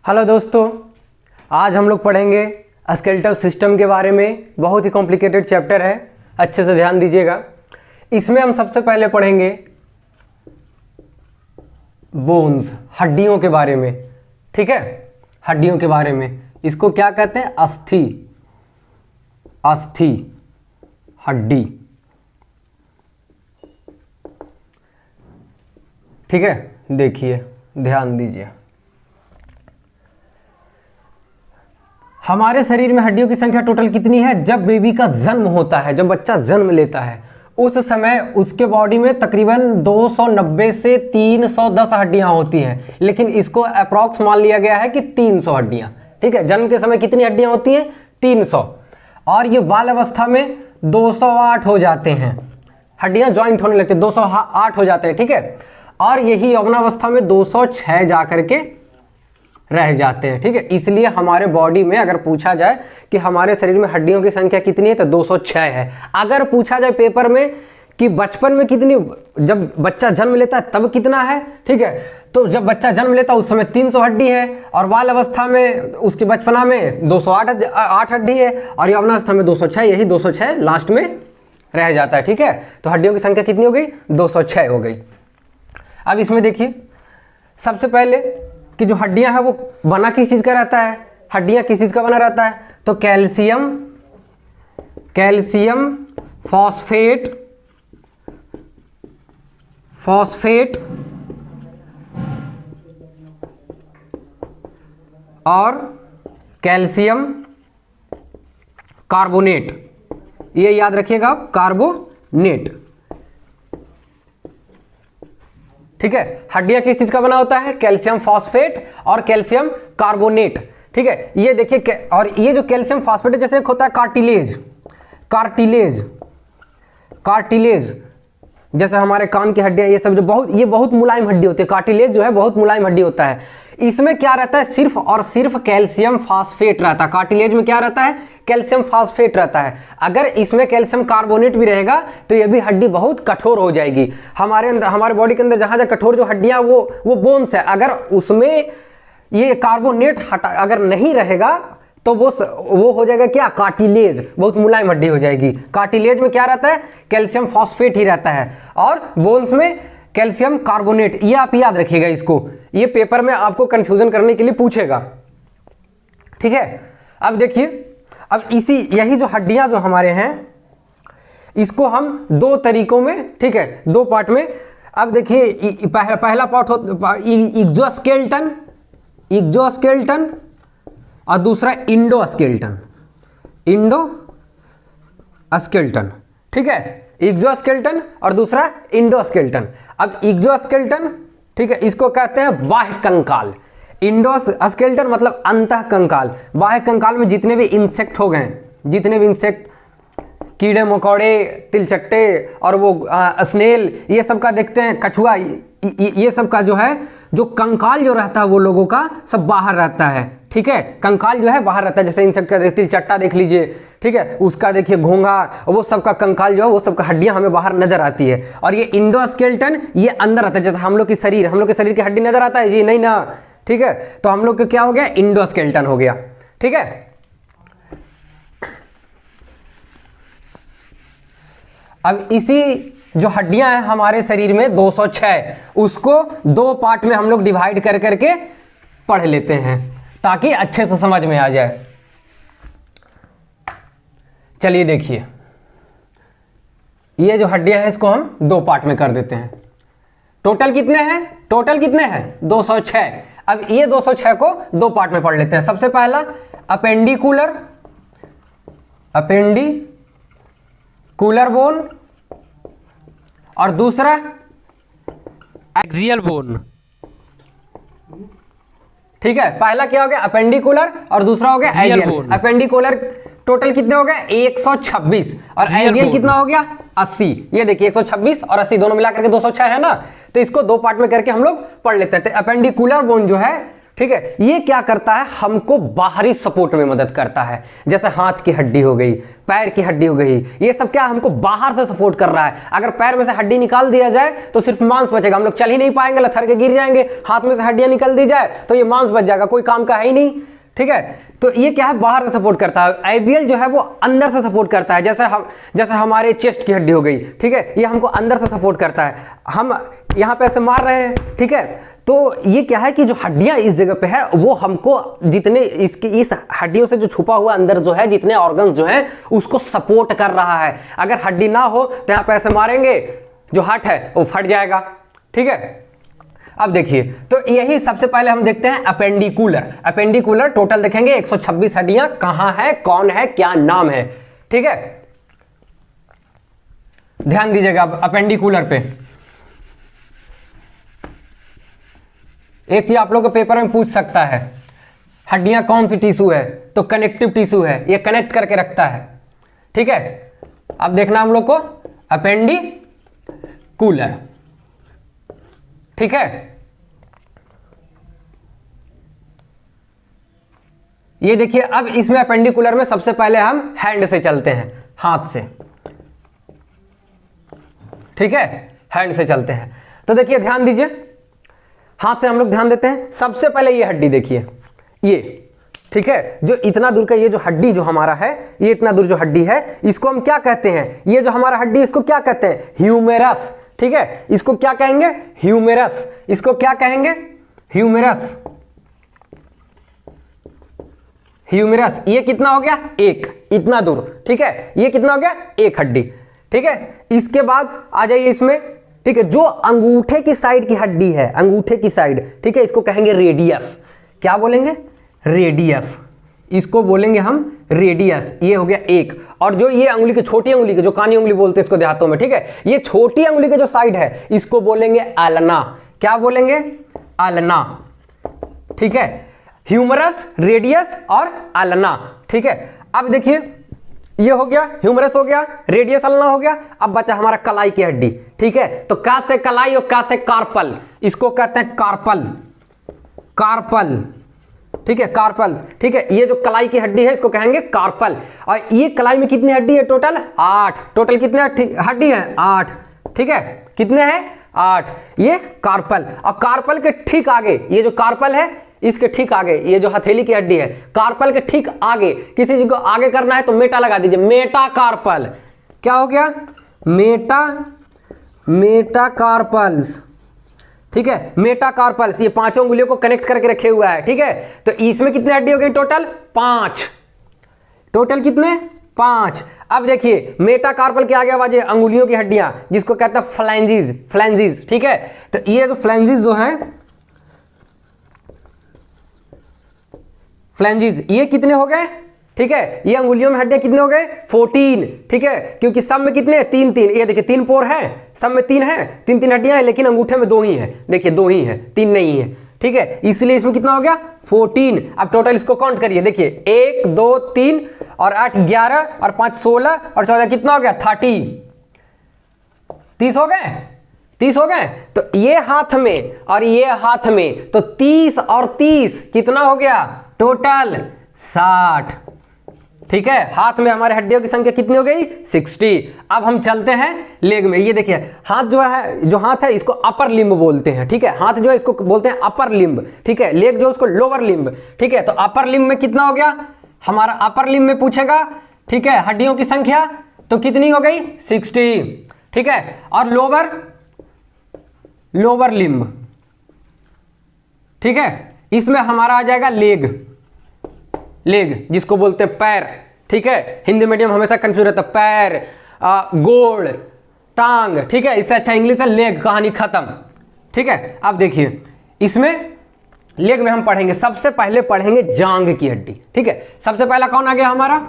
Hello दोस्तों, आज हम लोग पढ़ेंगे स्केलेटल सिस्टम के बारे में। बहुत ही कॉम्प्लिकेटेड चैप्टर है, अच्छे से ध्यान दीजिएगा। इसमें हम सबसे पहले पढ़ेंगे बोन्स, हड्डियों के बारे में। ठीक है, हड्डियों के बारे में। इसको क्या कहते हैं? अस्थि, अस्थि हड्डी। ठीक है, देखिए, ध्यान दीजिए। हमारे शरीर में हड्डियों की संख्या टोटल कितनी है? जब बेबी का जन्म होता है, जब बच्चा जन्म लेता है, उस समय उसके बॉडी में तकरीबन 290 से 310 हड्डियां होती हैं, लेकिन इसको अप्रॉक्स मान लिया गया है कि 300 हड्डियां। ठीक है, जन्म के समय कितनी हड्डियां होती हैं? 300। और ये बाल अवस्था में 208 हो जाते हैं, हड्डियां ज्वाइंट होने लगती है, 208 हो जाते हैं। ठीक है, और यही यौवनावस्था में 206 जाकर के रह जाते हैं। ठीक है, इसलिए हमारे बॉडी में अगर पूछा जाए कि हमारे शरीर में हड्डियों की संख्या कितनी है, तो 206 है। अगर पूछा जाए पेपर में कि बचपन में कितनी, जब बच्चा जन्म लेता है तब कितना है, ठीक है, तो जब बच्चा जन्म लेता है उस समय 300 हड्डी है, और बाल अवस्था में, उसके बचपना में 208 हड्डी है, और यौवनावस्था में 206, यही 206 लास्ट में रह जाता है। ठीक है, तो हड्डियों की संख्या कितनी हो गई? 206 हो गई। अब इसमें देखिए, सबसे पहले कि जो हड्डियां हैं वो बना किस चीज का रहता है? हड्डियां किस चीज का बना रहता है? तो कैल्शियम, कैल्शियम फॉस्फेट, फॉस्फेट और कैल्शियम कार्बोनेट। ये याद रखिएगा आप, कार्बोनेट। ठीक है, हड्डियां किस चीज का बना होता है? कैल्शियम फॉस्फेट और कैल्शियम कार्बोनेट। ठीक है, ये देखिए, और ये जो कैल्शियम फॉस्फेट है, जैसे एक होता है कार्टिलेज, कार्टिलेज, कार्टिलेज, जैसे हमारे कान की हड्डियां, ये सब जो ये बहुत मुलायम हड्डी होती है। कार्टिलेज जो है बहुत मुलायम हड्डी होता है। इसमें क्या रहता है? सिर्फ और सिर्फ कैल्शियम फॉस्फेट रहता है। कार्टिलेज में क्या रहता है? कैल्शियम फॉस्फेट रहता है। अगर इसमें कैल्शियम कार्बोनेट भी रहेगा तो ये भी हड्डी बहुत कठोर हो जाएगी। हमारे अंदर, हमारे बॉडी के अंदर जहां जहां कठोर जो हड्डियां, वो बोन्स है, अगर उसमें ये कार्बोनेट हटा अगर नहीं रहेगा तो वो हो जाएगा क्या? कार्टिलेज, बहुत मुलायम हड्डी हो जाएगी। कार्टिलेज में क्या रहता है? कैल्शियम फॉस्फेट ही रहता है, और बोन्स में कैल्शियम कार्बोनेट। ये आप याद रखिएगा इसको, ये पेपर में आपको कंफ्यूजन करने के लिए पूछेगा। ठीक है, अब देखिए, अब यही जो हड्डियां जो हमारे हैं, इसको हम दो तरीकों में, ठीक है, दो पार्ट में। अब देखिए, पहला पार्ट होता एक्सोस्केलेटन, एक्सोस्केलेटन, और दूसरा इंडोस्केलेटन, इंडोस्केलेटन। ठीक है, एक्सोस्केलेटन और दूसरा इंडोस्केलेटन। अब एक्सोस्केलेटन, ठीक है, इसको कहते हैं बाह्य कंकाल। इंडोस्केलेटन मतलब अंतः कंकाल। बाह्य कंकाल में जितने भी इंसेक्ट हो गए, जितने भी इंसेक्ट, कीड़े मकोड़े, तिलचट्टे और वो स्नेल, ये सब का देखते हैं, कछुआ, ये सब का जो है, जो कंकाल जो रहता है वो लोगों का सब बाहर रहता है। ठीक है, कंकाल जो है बाहर रहता है। जैसे इंसेक्ट का तिलचट्टा देख लीजिए, ठीक है, उसका देखिए घोंघा, वो सब का कंकाल जो है, वो सब का हड्डियां हमें बाहर नजर आती है। और ये इंडोस्केलेटन, ये अंदर रहता है। जैसे हम लोग की शरीर की हड्डी नजर आता है जी? नहीं ना। ठीक है, तो हम लोग का क्या हो गया? इंडोस्केलेटन हो गया। ठीक है, अब इसी जो हड्डियां हैं हमारे शरीर में 206, उसको दो पार्ट में हम लोग डिवाइड कर करके पढ़ लेते हैं ताकि अच्छे से समझ में आ जाए। चलिए देखिए, ये जो हड्डियां हैं इसको हम दो पार्ट में कर देते हैं। टोटल कितने हैं? टोटल कितने हैं? 206। अब ये 206 को दो पार्ट में पढ़ लेते हैं। सबसे पहला अपेंडिकुलर, अपेंडिकुलर बोन, और दूसरा एक्सियल बोन। ठीक है, पहला क्या हो गया? अपेंडिकुलर, और दूसरा हो गया एक्सियल बोन। अपेंडिकुलर टोटल कितने हो गए? 126, और एक्सियल कितना हो गया? 80। ये देखिए, 126 और 80 दोनों मिलाकर के 206 है ना। तो इसको दो पार्ट में करके हम लोग पढ़ लेते हैं। अपेंडिकुलर बोन जो है ठीक है। ये क्या करता है, हमको बाहरी सपोर्ट में मदद करता है, जैसे हाथ की हड्डी हो गई, पैर की हड्डी हो गई, ये सब क्या हमको बाहर से सपोर्ट कर रहा है। अगर पैर में से हड्डी निकाल दिया जाए तो सिर्फ मांस बचेगा, हम लोग चल ही नहीं पाएंगे, लथर के गिर जाएंगे। हाथ में से हड्डियां निकल दी जाए तो ये मांस बच जाएगा, कोई काम का है ही नहीं, ठीक है। तो ये क्या है, बाहर से सपोर्ट करता है। आईबीएल जो है वो अंदर से सपोर्ट करता है, जैसे हमारे चेस्ट की हड्डी हो गई, ठीक है, ये हमको अंदर से सपोर्ट करता है। हम यहाँ पे ऐसे मार रहे हैं, ठीक है, तो ये क्या है कि जो हड्डियां इस जगह पे है वो हमको जितने इस हड्डियों से जो छुपा हुआ अंदर जो है जितने ऑर्गन्स जो है उसको सपोर्ट कर रहा है। अगर हड्डी ना हो तो यहाँ पे ऐसे मारेंगे, जो हार्ट है वो फट जाएगा, ठीक है। अब देखिए, तो यही सबसे पहले हम देखते हैं अपेंडिकुलर। अपेंडिकुलर टोटल देखेंगे 126 हड्डियां, कहां है, कौन है, क्या नाम है, ठीक है। ध्यान दीजिएगा अपेंडिकुलर पे। एक चीज आप लोग के पेपर में पूछ सकता है, हड्डियां कौन सी टिश्यू है, तो कनेक्टिव टिश्यू है, ये कनेक्ट करके रखता है, ठीक है। अब देखना हम लोग को अपेंडिकुलर, ठीक है। ये देखिए, अब इसमें अपेंडिकुलर में सबसे पहले हम हैंड से चलते हैं, हाथ से, ठीक है, हैंड से चलते हैं। तो देखिए ध्यान दीजिए, हाथ से हम लोग ध्यान देते हैं। सबसे पहले ये हड्डी देखिए, ये, ठीक है, जो इतना दूर का ये जो हड्डी जो हमारा है, ये इतना दूर जो हड्डी है, इसको हम क्या कहते हैं, ये जो हमारा हड्डी इसको क्या कहते हैं, ह्यूमेरस, ठीक है। इसको क्या कहेंगे, ह्यूमेरस। इसको क्या कहेंगे, ह्यूमेरस, ह्यूमेरस। ये कितना हो गया, एक, इतना दूर, ठीक है, ये कितना हो गया, एक हड्डी, ठीक है। इसके बाद आ जाइए इसमें, ठीक है, जो अंगूठे की साइड की हड्डी है, अंगूठे की साइड, ठीक है, इसको कहेंगे रेडियस। क्या बोलेंगे, रेडियस, इसको बोलेंगे हम रेडियस। ये हो गया एक। और जो ये अंगुली की छोटी अंगुली के, जो कानी उंगली बोलते हैं इसको देहातों में, ठीक है, ये छोटी अंगुली के जो साइड है इसको बोलेंगे अल्ना। क्या बोलेंगे, अल्ना, ठीक है। ह्यूमरस, रेडियस और अल्ना, ठीक है। अब देखिए, ये हो गया, ह्यूमरस हो गया, रेडियस, अल्ना हो गया। अब बचा हमारा कलाई की हड्डी, ठीक है। तो का से कलाई और का से कार्पल, इसको कहते हैं कार्पल, कार्पल, ठीक है, कार्पल्स, ठीक है। ये जो कलाई की हड्डी है इसको कहेंगे कार्पल। और ये कलाई में कितनी हड्डी है, टोटल 8। टोटल कितने हड्डी है, 8, ठीक है, कितने हैं, 8। ये कार्पल। और कार्पल के ठीक आगे, ये जो कार्पल है इसके ठीक आगे, ये जो हथेली की हड्डी है, कार्पल के ठीक आगे, किसी चीज को आगे करना है तो मेटा लगा दीजिए, मेटा कार्पल। क्या हो गया, मेटा कार्पल्स, ठीक है, मेटाकार्पल्स। ये पांचों उंगलियों को कनेक्ट करके रखे हुआ है, ठीक है। तो इसमें कितने हड्डी हो गई, टोटल 5। टोटल कितने, 5। अब देखिए, मेटाकार्पल के आगे आवाज है अंगुलियों की हड्डियां, जिसको कहते हैं फ्लैंजिस, फ्लैंजिस, ठीक है। तो ये जो फ्लैंजिस जो है, फ्लैंजिस, ये कितने हो गए, ठीक है। ये अंगुलियों में हड्डियां कितने हो गए, 14, ठीक है, क्योंकि सब में कितने, 3-3। ये देखिए 3 पोर है, सब में 3 है, 3-3 हड्डियां हैं, लेकिन अंगूठे में 2 ही है, देखिए 2 ही है, 3 नहीं है, ठीक है। इसलिए इसमें कितना हो गया, 14। अब टोटल इसको काउंट करिए, देखिए 1 2 3 और 8 11 और 5 16 और 14 कितना हो गया, 30 हो गए, 30 हो गए। तो ये हाथ में और ये हाथ में, तो 30 और 30 कितना हो गया, टोटल 60, ठीक है। हाथ में हमारे हड्डियों की संख्या कितनी हो गई, 60। अब हम चलते हैं लेग में। ये देखिए, हाथ जो है, जो हाथ है इसको अपर लिम्ब बोलते हैं, ठीक है। हाथ जो है इसको बोलते हैं अपर लिम्ब, ठीक है। लेग जो उसको लोअर लिम्ब, ठीक है। तो अपर लिम्ब में कितना हो गया हमारा, अपर लिम्ब में पूछेगा, ठीक है, हड्डियों की संख्या तो कितनी हो गई, 60, ठीक है। और लोअर लिम्ब, ठीक है, इसमें हमारा आ जाएगा लेग, जिसको बोलते हैं पैर, ठीक है। हिंदी मीडियम हमेशा कंफ्यूज रहता है, पैर, गोड़, टांग, ठीक है। इससे अच्छा इंग्लिश है लेग, कहानी खत्म, ठीक है। अब देखिए, इसमें लेग में हम पढ़ेंगे, सबसे पहले पढ़ेंगे जांग की हड्डी, ठीक है। सबसे पहला कौन आ गया हमारा,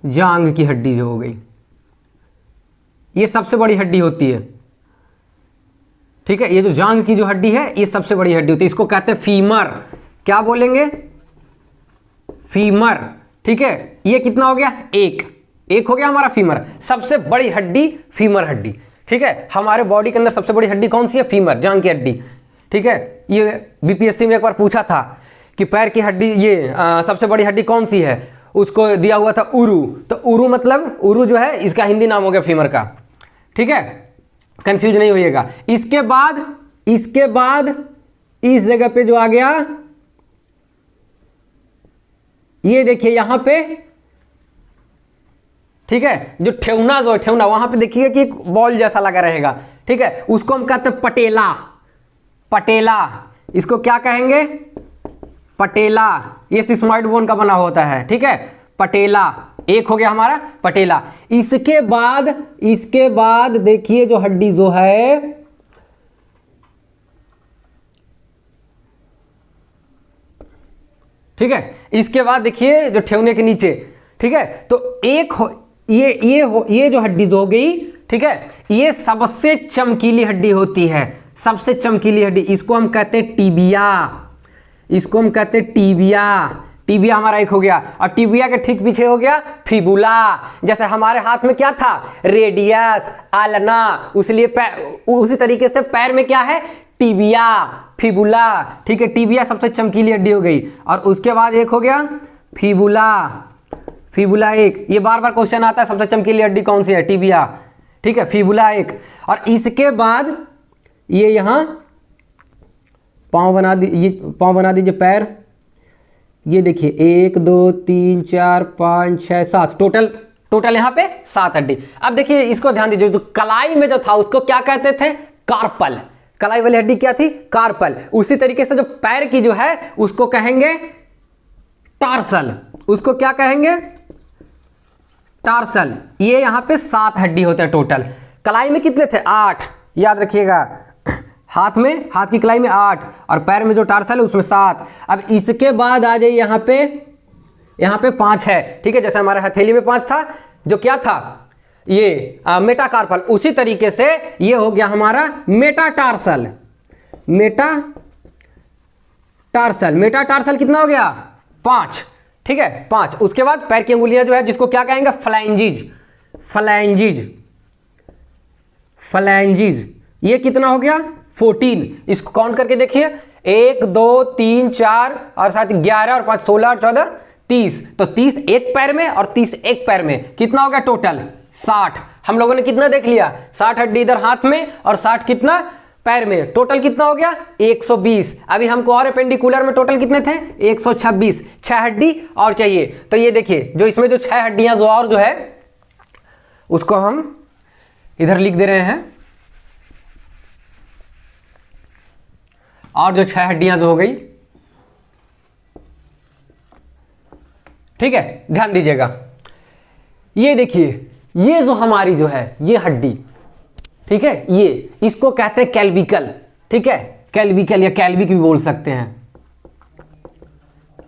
जांग की हड्डी जो हो गई, ये सबसे बड़ी हड्डी होती है, ठीक है। ये जो जांग की जो हड्डी है ये सबसे बड़ी हड्डी होती है, इसको कहते हैं फीमर। क्या बोलेंगे, फीमर, ठीक है। ये कितना हो गया, एक हो गया हमारा फीमर, सबसे बड़ी हड्डी फीमर हड्डी, ठीक है। हमारे बॉडी के अंदर सबसे बड़ी हड्डी कौन सी है, फीमर, जांग की हड्डी, ठीक है। ये बीपीएससी में एक बार पूछा था कि पैर की हड्डी ये सबसे बड़ी हड्डी कौन सी है, उसको दिया हुआ था उरु। तो उरु मतलब उरु जो है इसका हिंदी नाम हो गया फीमर का, ठीक है, कंफ्यूज नहीं होइएगा। इसके बाद इस जगह पे जो आ गया, ये देखिए यहां पे, ठीक है, जो ठेवना जो ठेवना वहां पे देखिएगा कि एक बॉल जैसा लगा रहेगा, ठीक है, उसको हम कहते हैं पटेला। पटेला इसको क्या कहेंगे, पटेला। ये सिस्मॉइड बोन का बना होता है, ठीक है, पटेला एक हो गया हमारा पटेला। इसके बाद देखिए जो हड्डी जो है, ठीक है, इसके बाद देखिए जो ठेवने के नीचे, ठीक है, तो ये जो हड्डी जो हो गई, ठीक है, ये सबसे चमकीली हड्डी होती है, सबसे चमकीली हड्डी, इसको हम कहते हैं टीबिया। इसको हम कहते हैं टीबिया। टीबिया हमारा एक हो गया, और टीबिया के ठीक पीछे हो गया फिबुला। जैसे हमारे हाथ में क्या था, रेडियस, आलना, उसी तरीके से पैर में क्या है, टीबिया, फिबुला, ठीक है। टीबिया सबसे चमकीली हड्डी हो गई, और उसके बाद एक हो गया फिबुला। फिबुला एक, ये बार बार क्वेश्चन आता है सबसे चमकीली हड्डी कौन सी है, टीबिया, ठीक है, फिबुला एक। और इसके बाद ये यहां पांव बना दीजिए पैर, ये देखिए 1 2 3 4 5 6 7, टोटल यहां पे 7 हड्डी। अब देखिए इसको ध्यान दीजिए, जो कलाई में जो था उसको क्या कहते थे, कार्पल। कलाई वाली हड्डी क्या थी, कार्पल। उसी तरीके से जो पैर की जो है उसको कहेंगे टार्सल। उसको क्या कहेंगे, टार्सल। ये यहां पे 7 हड्डी होते हैं टोटल। कलाई में कितने थे, 8, याद रखिएगा। हाथ की कलाई में 8, और पैर में जो टार्सल है उसमें 7। अब इसके बाद आ जाइए यहाँ पे 5 है, ठीक है, जैसे हमारे हथेली में 5 था, जो क्या था ये मेटाकार्पल। उसी तरीके से ये हो गया हमारा मेटाटार्सल। मेटाटार्सल कितना हो गया, 5, ठीक है, 5। उसके बाद पैर की अंगुलियां जो है जिसको क्या कहेंगे, फ्लैंजिज। ये कितना हो गया, 14। इसको काउंट करके देखिए, 1 2 3 4 और साथ 11 और 5 16 और 14 30। तो 30 एक पैर में और 30 एक पैर में, कितना हो गया टोटल 60। हम लोगों ने कितना देख लिया, 60 हड्डी इधर हाथ में और 60 कितना पैर में, टोटल कितना हो गया 120। अभी हमको और एपेंडिकुलर में टोटल कितने थे, 126। 6 हड्डी और चाहिए। तो ये देखिए जो इसमें जो 6 हड्डियां जो है उसको हम इधर लिख दे रहे हैं, और जो 6 हड्डियां जो हो गई, ठीक है, ध्यान दीजिएगा। ये देखिए ये जो हमारी जो है ये हड्डी, ठीक है, ये इसको कहते हैं कैल्विकल, ठीक है, कैल्विकल या कैल्विक भी बोल सकते हैं,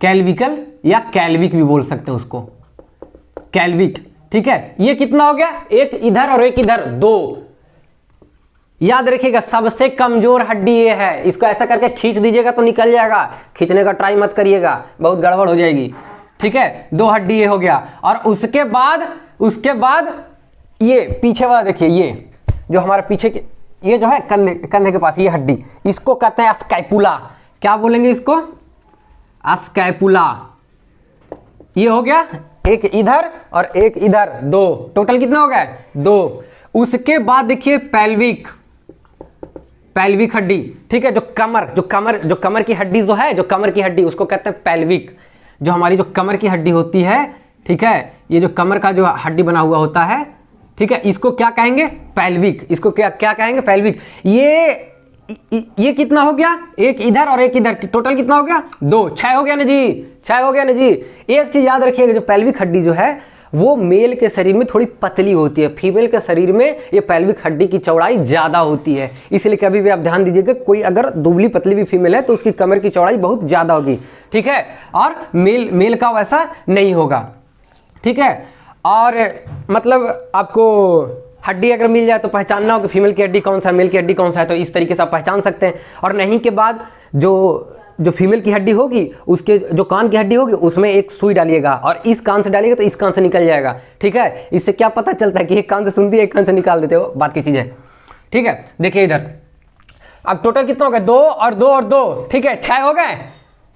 कैल्विकल या कैल्विक भी बोल सकते हैं उसको, कैल्विक, ठीक है। ये कितना हो गया, एक इधर और एक इधर, 2। याद रखिएगा सबसे कमजोर हड्डी ये है, इसको ऐसा करके खींच दीजिएगा तो निकल जाएगा, खींचने का ट्राई मत करिएगा, बहुत गड़बड़ हो जाएगी, ठीक है। 2 हड्डी ये हो गया। और उसके बाद ये पीछे वाला देखिए, ये जो हमारे पीछे के ये जो है कंधे के पास ये हड्डी, इसको कहते हैं स्कैपुला। क्या बोलेंगे इसको, स्कैपुला। ये हो गया एक इधर और एक इधर, 2, टोटल कितना हो गया 2। उसके बाद देखिए पैल्विक हड्डी, ठीक है, जो कमर की हड्डी जो है, जो कमर की हड्डी उसको कहते हैं पैल्विक। जो हमारी जो कमर की हड्डी होती है, ठीक है, ये जो कमर का जो हड्डी बना हुआ होता है, ठीक है, इसको क्या कहेंगे, पैल्विक। इसको क्या कहेंगे, पैल्विक। ये कितना हो गया, एक इधर और एक इधर, टोटल कितना हो गया 2। 6 हो गया ना जी, 6 हो गया ना जी। एक चीज याद रखिएगा, जो पैल्विक हड्डी जो है वो मेल के शरीर में थोड़ी पतली होती है, फीमेल के शरीर में ये पैल्विक हड्डी की चौड़ाई ज्यादा होती है। इसलिए कभी भी आप ध्यान दीजिएगा, कोई अगर दुबली पतली भी फीमेल है तो उसकी कमर की चौड़ाई बहुत ज्यादा होगी, ठीक है, और मेल का वैसा नहीं होगा, ठीक है। और मतलब आपको हड्डी अगर मिल जाए तो पहचानना हो कि फीमेल की हड्डी कौन सा है, मेल की हड्डी कौन सा है, तो इस तरीके से आप पहचान सकते हैं। और नहीं के बाद जो फीमेल की हड्डी होगी, उसके जो कान की हड्डी होगी उसमें एक सुई डालिएगा, और इस कान से डालिएगा तो इस कान से निकल जाएगा, ठीक है। इससे क्या पता चलता है कि एक कान से सुनती है, एक कान से निकाल देते हो, बात की चीज़ है, ठीक है। देखिए इधर अब टोटल कितना हो गया, 2 और 2 और 2, ठीक है, 6 हो गए,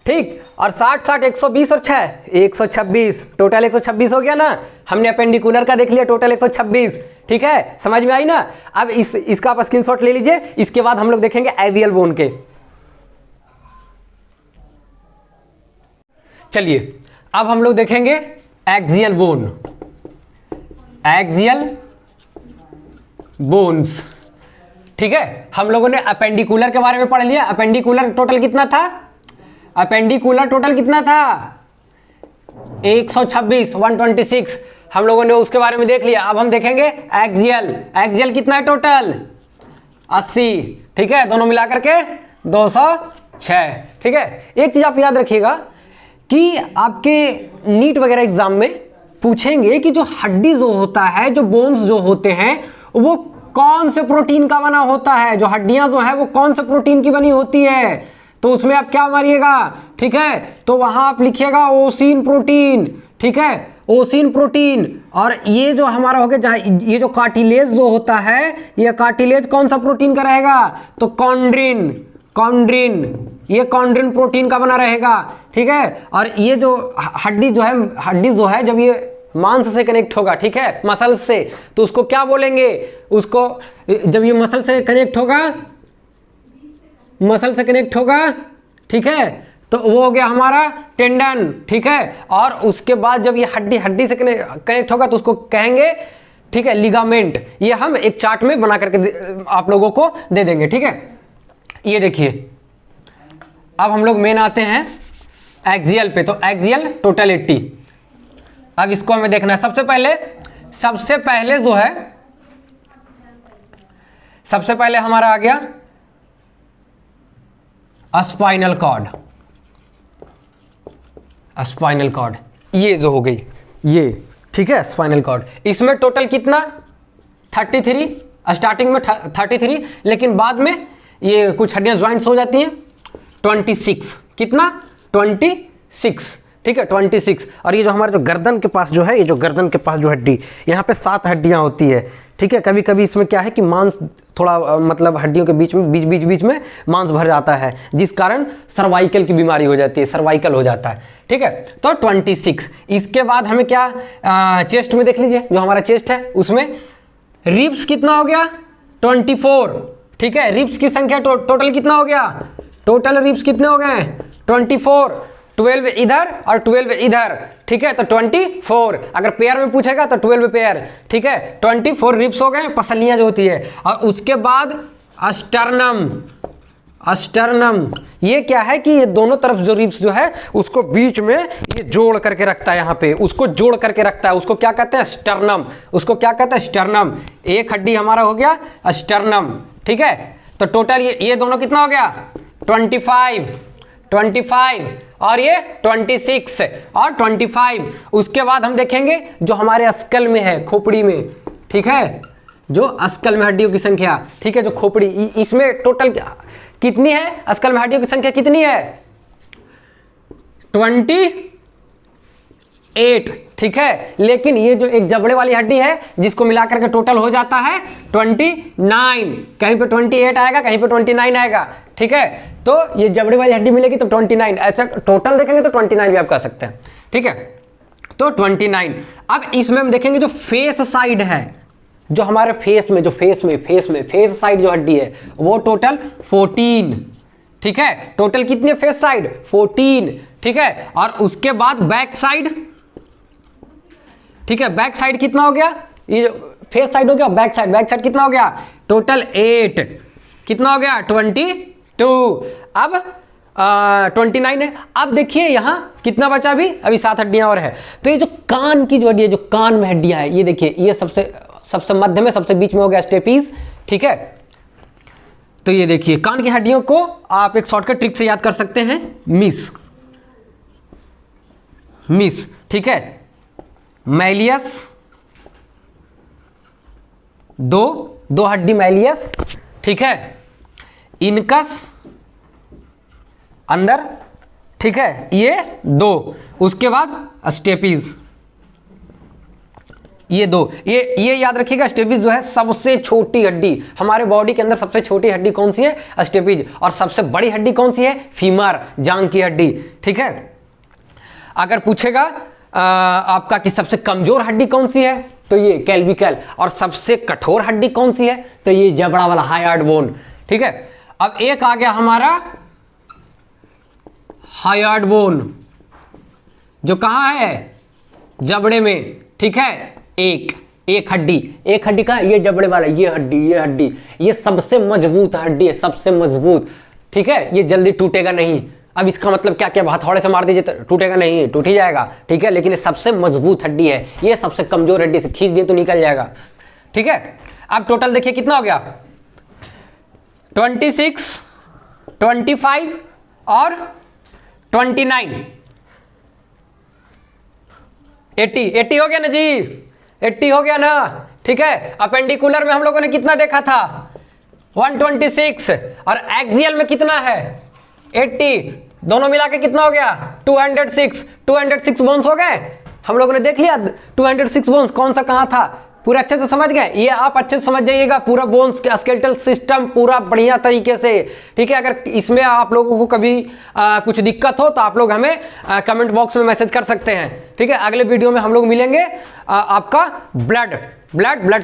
ठीक। और 60 60 120 और 6 126, टोटल 126 हो गया ना। हमने अपेंडिकुलर का देख लिया, टोटल 126। ठीक है, समझ में आई ना। अब इसका आप स्क्रीनशॉट ले लीजिए। इसके बाद हम लोग देखेंगे एवियल बोन के। चलिए अब हम लोग देखेंगे एक्सियल बोन, एक्सियल बोन्स। ठीक है, हम लोगों ने अपेंडिकुलर के बारे में पढ़ लिया। अपेंडिकुलर टोटल कितना था? अपेंडिकुलर टोटल कितना था? 126, 126 हम लोगों ने उसके बारे में देख लिया। अब हम देखेंगे एक्सियल। एक्सियल कितना है टोटल? 80। ठीक है, दोनों मिलाकर के 206। ठीक है, एक चीज आप याद रखिएगा कि आपके नीट वगैरह एग्जाम में पूछेंगे कि जो हड्डी जो होता है, जो बोन्स जो होते हैं, वो कौन से प्रोटीन का बना होता है। जो हड्डियां जो है वो कौन से प्रोटीन की बनी होती है, तो उसमें आप क्या मारिएगा? ठीक है, तो वहां आप लिखिएगा ओसिन प्रोटीन। ठीक है, ओसिन प्रोटीन। और ये जो हमारा हो गया, ये जो कार्टिलेज जो होता है, ये कार्टिलेज कौन सा प्रोटीन का रहेगा? तो कॉन्ड्रिन, कॉन्ड्रिन, ये कॉन्ड्रिन प्रोटीन का बना रहेगा। ठीक है, और ये जो हड्डी जो है, हड्डी जो है जब ये मांस से कनेक्ट होगा, ठीक है, मसल से, तो उसको क्या बोलेंगे? उसको जब ये मसल से कनेक्ट होगा, मसल से कनेक्ट होगा, ठीक है, तो वो हो गया हमारा टेंडन। ठीक है, और उसके बाद जब ये हड्डी से कनेक्ट होगा तो उसको कहेंगे, ठीक है, लिगामेंट। ये हम एक चार्ट में बना करके आप लोगों को दे देंगे। ठीक है, ये देखिए अब हम लोग मेन आते हैं एक्सियल पे। तो एक्सियल टोटल 80। अब इसको हमें देखना है। सबसे पहले जो है, सबसे पहले हमारा आ गया स्पाइनल कॉर्ड। स्पाइनल कॉर्ड ये जो हो गई ये, ठीक है, स्पाइनल कॉर्ड। इसमें टोटल कितना? 33। स्टार्टिंग में 33, लेकिन बाद में ये कुछ हड्डियां ज्वाइंट्स हो जाती हैं। 26। कितना? 26। ठीक है, 26। और ये जो हमारे जो गर्दन के पास जो है, ये जो गर्दन के पास जो हड्डी, यहाँ पे 7 हड्डियां होती है। ठीक है, कभी कभी इसमें क्या है कि मांस थोड़ा मतलब हड्डियों के बीच में मांस भर जाता है, जिस कारण सर्वाइकल की बीमारी हो जाती है, सर्वाइकल हो जाता है। ठीक है, तो 26। इसके बाद हमें क्या चेस्ट में देख लीजिए, जो हमारा चेस्ट है उसमें रिब्स कितना हो गया? 24। ठीक है, रिब्स की संख्या टोटल कितना हो गया? टोटल रिब्स कितने हो गए? 24। 12 इधर और 12 इधर। ठीक है, तो 24। अगर पेयर में पूछेगा तो 12 पेयर। ठीक है, 24 रिब्स हो गए, पसलियां जो होती है। और उसके बाद स्टर्नम। स्टर्नम ये क्या है कि ये दोनों तरफ जो रिब्स जो है उसको बीच में ये जोड़ करके रखता है, यहाँ पे उसको जोड़ करके रखता है, उसको क्या कहते हैं? स्टर्नम। उसको क्या कहते हैं? स्टर्नम। एक हड्डी हमारा हो गया स्टर्नम। ठीक है, तो टोटल ये दोनों कितना हो गया? 25 और ये 26 और 25। उसके बाद हम देखेंगे जो हमारे स्कल में है, खोपड़ी में। ठीक है, जो स्कल में हड्डियों की संख्या, ठीक है, जो खोपड़ी, इसमें टोटल कितनी है? स्कल में हड्डियों की संख्या कितनी है? 28। ठीक है, लेकिन ये जो एक जबड़े वाली हड्डी है जिसको मिलाकर के टोटल हो जाता है 29। कहीं पे 28 आएगा, कहीं पे 29 आएगा। ठीक है, तो ये जबड़े वाली हड्डी मिलेगी तो 29, ऐसा टोटल देखेंगे तो 29 भी आप कह सकते हैं। ठीक है, तो 29। अब इसमें हम देखेंगे जो फेस साइड है, जो हमारे फेस में, जो फेस साइड जो हड्डी है वो टोटल 14। ठीक है, टोटल कितनी है फेस साइड? 14। ठीक है, और उसके बाद बैक साइड। ठीक है, बैक साइड कितना हो गया? ये जो फेस साइड हो गया, बैक साइड कितना हो गया? टोटल 8। कितना हो गया? 22। अब 29 है। अब देखिए यहां कितना बचा? अभी 7 हड्डियां और है। तो ये जो कान की जो हड्डी है, जो कान में हड्डियां है, ये देखिए, ये सबसे मध्य में, सबसे बीच में हो गया स्टेपीज। ठीक है, तो ये देखिए कान की हड्डियों को आप एक शॉर्टकट ट्रिक से याद कर सकते हैं, मिस। ठीक है, मैलियस, दो हड्डी मैलियस। ठीक है, इनकस अंदर। ठीक है, ये 2। उसके बाद स्टेपीज। ये दो, ये याद रखिएगा, स्टेपीज जो है सबसे छोटी हड्डी, हमारे बॉडी के अंदर सबसे छोटी हड्डी कौन सी है? स्टेपीज। और सबसे बड़ी हड्डी कौन सी है? फीमर, जांग की हड्डी। ठीक है, अगर पूछेगा आपका कि सबसे कमजोर हड्डी कौन सी है, तो ये कैल्विकल। और सबसे कठोर हड्डी कौन सी है? तो ये जबड़ा वाला हाइयार्ड बोन। ठीक है, अब एक आ गया हमारा हाइयार्ड बोन, जो कहां है? जबड़े में। ठीक है, एक हड्डी का, ये जबड़े वाला, ये हड्डी ये सबसे मजबूत हड्डी है, सबसे मजबूत। ठीक है, ये जल्दी टूटेगा नहीं। अब इसका मतलब क्या क्या? हथौड़े से मार दीजिए तो टूटेगा नहीं, टूट ही जाएगा। ठीक है, लेकिन ये सबसे मजबूत हड्डी है, ये सबसे कमजोर हड्डी से खींच दिए तो निकल जाएगा। ठीक है, अब टोटल देखिए कितना हो गया? 26, 25 और 29, 80 हो गया ना जी? 80 हो गया ना? ठीक है, अपेंडिकुलर में हम लोगों ने कितना देखा था? 126। और एक्सियल में कितना है? 80। दोनों मिला के कितना हो गया? 206 बोन्स हो गए। हम लोगों ने देख लिया 206 बोन्स कौन सा कहां था, पूरा अच्छे से समझ गए। ये आप अच्छे से समझ जाइएगा, पूरा बोन्स स्केलेटल सिस्टम पूरा बढ़िया तरीके से। ठीक है, अगर इसमें आप लोगों को कभी कुछ दिक्कत हो तो आप लोग हमें कमेंट बॉक्स में मैसेज कर सकते हैं। ठीक है, अगले वीडियो में हम लोग मिलेंगे आपका ब्लड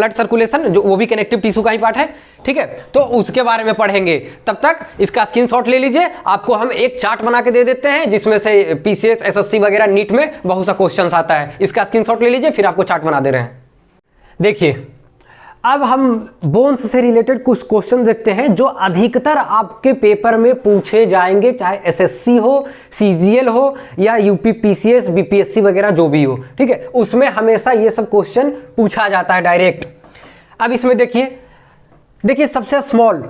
सर्कुलेशन, जो वो भी कनेक्टिव टिश्यू का ही पार्ट है। ठीक है, तो उसके बारे में पढ़ेंगे। तब तक इसका स्क्रीनशॉट ले लीजिए, आपको हम एक चार्ट बना के दे देते हैं जिसमें से पीसीएस, एसएससी वगैरह नीट में बहुत सा क्वेश्चंस आता है। इसका स्क्रीनशॉट ले लीजिए, फिर आपको चार्ट बना दे रहे हैं। देखिए, अब हम बोन्स से रिलेटेड कुछ क्वेश्चन देखते हैं जो अधिकतर आपके पेपर में पूछे जाएंगे, चाहे एसएससी हो, सीजीएल हो या यूपी पीसीएस, बीपीएससी वगैरह जो भी हो। ठीक है, उसमें हमेशा ये सब क्वेश्चन पूछा जाता है डायरेक्ट। अब इसमें देखिए सबसे स्मॉल,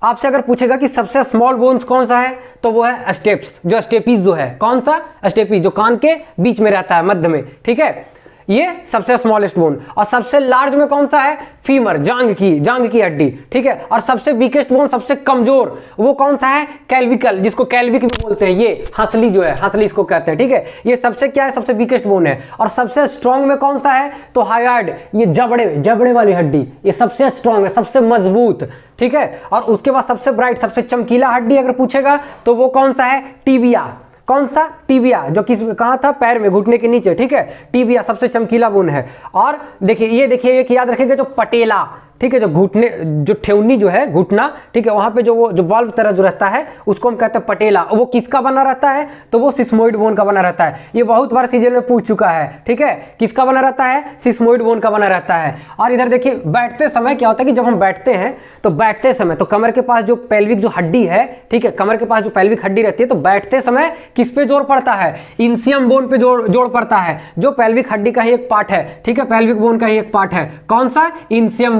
आपसे अगर पूछेगा कि सबसे स्मॉल बोन्स कौन सा है, तो वो है स्टेपीज जो है। कौन सा? स्टेपीज, जो कान के बीच में रहता है, मध्य में। ठीक है, ये सबसे स्मॉलेस्ट बोन। और सबसे लार्ज में कौन सा है? फीमर, जांग की हड्डी। ठीक है, और सबसे वीकेस्ट बोन, सबसे कमजोर, वो कौन सा है? कैल्विकल, जिसको कैल्विक भी बोलते हैं। ये हंसली जो है, हंसली इसको कहते हैं। ठीक है, ये सबसे क्या है? सबसे वीकेस्ट बोन है। और सबसे स्ट्रॉन्ग में कौन सा है? तो हाइयार्ड, ये जबड़े वाली हड्डी, ये सबसे स्ट्रॉन्ग है, सबसे मजबूत। ठीक है, और उसके बाद सबसे ब्राइट, सबसे चमकीला हड्डी अगर पूछेगा तो वो कौन सा है? टीबिया। कौन सा? टीबिया, जो कहां था? पैर में, घुटने के नीचे। ठीक है, टीबिया सबसे चमकीला बोन है। और देखिए एक याद रखेगा, जो पटेला, ठीक है, जो घुटने, जो ठेवनी जो है, घुटना, ठीक है, वहां पे जो वाल्व तरह जो रहता है उसको हम कहते हैं पटेला। वो किसका बना रहता है? तो वो सिस्मोइड बोन का बना रहता है। ये बहुत बार सीजीएल में पूछ चुका है। ठीक है, किसका बना रहता है? सिस्मोइड बोन का बना रहता है। और इधर देखिए, बैठते समय क्या होता है कि जब हम बैठते हैं तो बैठते समय तो कमर के पास जो पेल्विक जो हड्डी है, ठीक है, कमर के पास जो पेल्विक हड्डी रहती है, तो बैठते समय किस पे जोर पड़ता है? इंसियम बोन पे जोर पड़ता है, जो पेल्विक हड्डी का ही एक पार्ट है। ठीक है, पेल्विक बोन का ही एक पार्ट है। कौन सा? इंसियम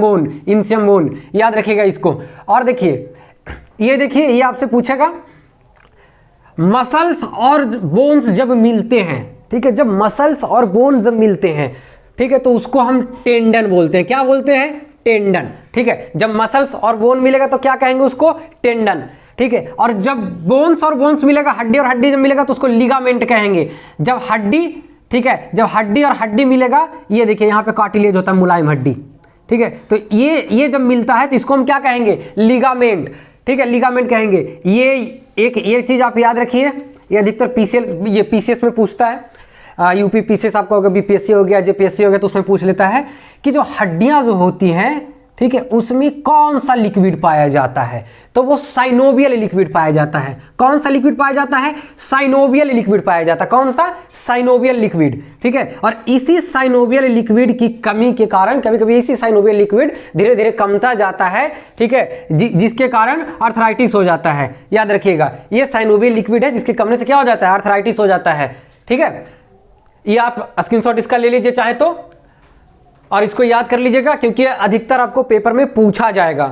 बोन, याद रखिएगा इसको। और देखिए, ये आपसे पूछेगा, मसल्स और बोन्स जब मिलते हैं, ठीक है, जब मसल्स और बोन्स जब मिलते हैं, ठीक है, तो उसको हम टेंडन बोलते हैं। क्या बोलते हैं? टेंडन। ठीक है, जब मसल्स और बोन मिलेगा तो क्या कहेंगे उसको? टेंडन। ठीक है, और जब बोन्स और बोन्स मिलेगा, हड्डी और हड्डी जब मिलेगा तो उसको लिगामेंट कहेंगे। जब हड्डी, ठीक है, जब हड्डी और हड्डी मिलेगा, ये देखिए यहाँ पे कार्टिलेज होता है, मुलायम हड्डी। ठीक है, तो ये जब मिलता है तो इसको हम क्या कहेंगे? लिगामेंट। ठीक है, लिगामेंट कहेंगे। ये चीज आप याद रखिए, ये अधिकतर पीसीएस में पूछता है। यूपी पीसीएस आपका होगा, बीपीएससी हो गया, जेपीएससी हो गया, तो उसमें पूछ लेता है कि जो हड्डियां जो होती हैं, ठीक है, उसमें कौन सा लिक्विड पाया जाता है? तो वो साइनोवियल लिक्विड पाया जाता है। कौन सा लिक्विड पाया जाता है? साइनोवियल लिक्विड पाया जाता है। कौन सा? Synovial liquid. ठीक है, और इसी साइनोवियल लिक्विड की कमी के कारण कभी कभी इसी साइनोवियल लिक्विड धीरे धीरे कमता जाता है। ठीक है, जिसके कारण आर्थराइटिस हो जाता है। याद रखिएगा, ये साइनोवियल लिक्विड है, जिसके कमने से क्या हो जाता है? आर्थराइटिस हो जाता है। ठीक है, ये आप स्क्रीनशॉट इसका ले लीजिए चाहे तो, और इसको याद कर लीजिएगा क्योंकि अधिकतर आपको पेपर में पूछा जाएगा।